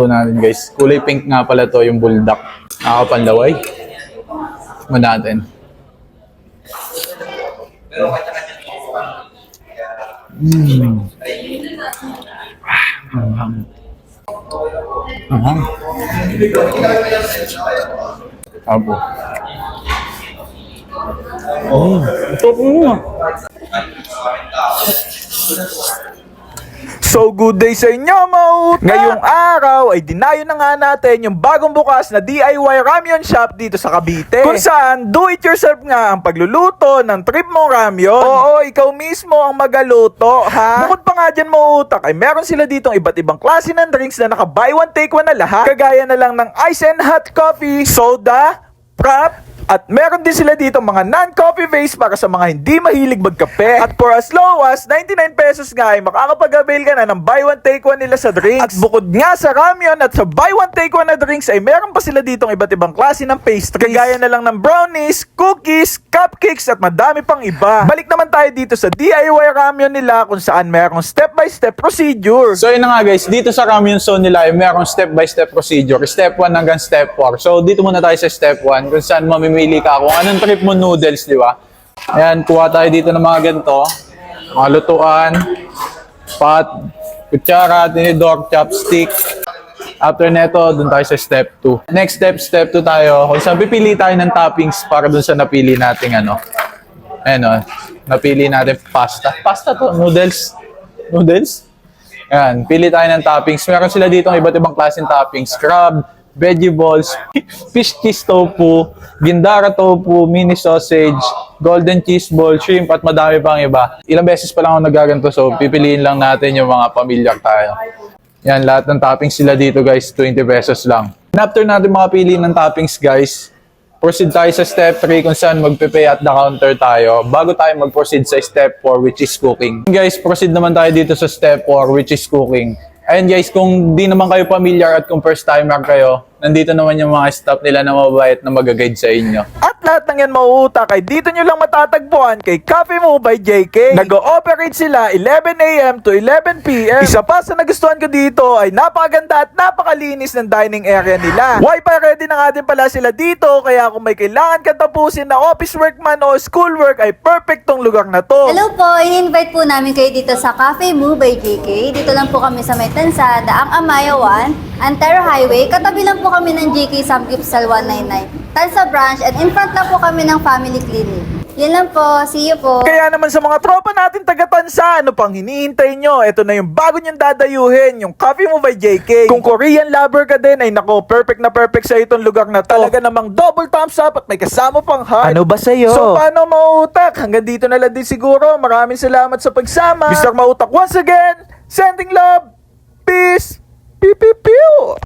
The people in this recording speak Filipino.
natin guys. Kulay pink nga pala to yung buldak. Nakakapanlaway. Mo natin. Anghang. Anghang. Abo. Ito po nga. So good day sa inyo mga utak! Ngayong araw ay dinayo na nga natin yung bagong bukas na DIY ramyun shop dito sa Cavite. Kung saan do it yourself nga ang pagluluto ng trip mong ramyun. Oo, ikaw mismo ang magaluto ha. Bukod pa nga dyan mga utak ay meron sila ditong iba't ibang klase ng drinks na naka buy one take one na lahat. Kagaya na lang ng ice and hot coffee, soda, prop, at meron din sila dito mga non-coffee base para sa mga hindi mahilig magkape. At for as low as 99 pesos nga ay makakapag-avail ka na ng buy one take one nila sa drinks. At bukod nga sa ramyun at sa buy one take one na drinks ay meron pa sila ditong iba't ibang klase ng pastries. Kagaya na lang ng brownies, cookies, cupcakes at madami pang iba. Balik naman tayo dito sa DIY ramyun nila kung saan merong step-by-step procedure. So yun na nga guys, dito sa ramyun zone nila ay merong step-by-step procedure. Step 1 hanggang step 4. So dito muna tayo sa step 1 kung saan mamimili ka kung anong trip mo noodles, di ba? Ayan, kuha tayo dito ng mga ganito. Mga lutuan, pot, kutsara, tinidor, chopstick. After neto, dun tayo sa step 2. Next step 2 tayo. Kung saan pipili tayo ng toppings para dun sa napili nating ano. Ayan o, napili natin pasta. Pasta to, noodles. Noodles? Ayan, pili tayo ng toppings. Meron sila dito ng iba't ibang klaseng toppings. Crab, veggie balls, fish cheese tofu, gindara tofu, mini sausage, golden cheese ball, shrimp, at madami pang iba. Ilang beses pa lang ako nagaganto, so pipiliin lang natin yung mga pamilyar tayo. Yan, lahat ng toppings sila dito guys, 20 pesos lang. And after natin makapili ng toppings guys, proceed tayo sa step 3 kung saan magpe-pay at the counter tayo bago tayo mag-proceed sa step 4 which is cooking. Guys, proceed naman tayo dito sa step 4 which is cooking. Ayun guys, kung di naman kayo familiar at kung first timer kayo, nandito naman yung mga staff nila na mabait na mag-guide sa inyo. At lahat ng yan mauutak ay dito nyo lang matatagpuan kay Coffee Mo by JK. Nag-ooperate sila 11 AM to 11 PM. Isa pa sa nagustuhan ko dito ay napakaganda at napakalinis ng dining area nila. Wi-Fi ready na nga din pala sila dito, kaya kung may kailangan ka tapusin na office work man o school work ay perfect tong lugar na to. Hello po, in-invite po namin kayo dito sa Cafe Moo by JK. Dito lang po kami sa May Tansa, Daang Amaya 1, Antero Highway. Katabi lang po kami ng JK Samgipsal 199. Tansa branch at in front lang po kami ng family clinic. Yan lang po, see you po. Kaya naman sa mga tropa natin taga-Tansa, ano pang hinihintay nyo? Ito na yung bago nyong dadayuhin, yung Coffee Mo by JK. Kung Korean lover ka din, ay nako, perfect na perfect sa itong lugar na to. Talaga namang double thumbs up at may kasama pang heart. Ano ba sa'yo? So paano mautak? Hanggang dito na lang din siguro. Maraming salamat sa pagsama. Mr. Mautak once again, sending love, peace, pew pew pew.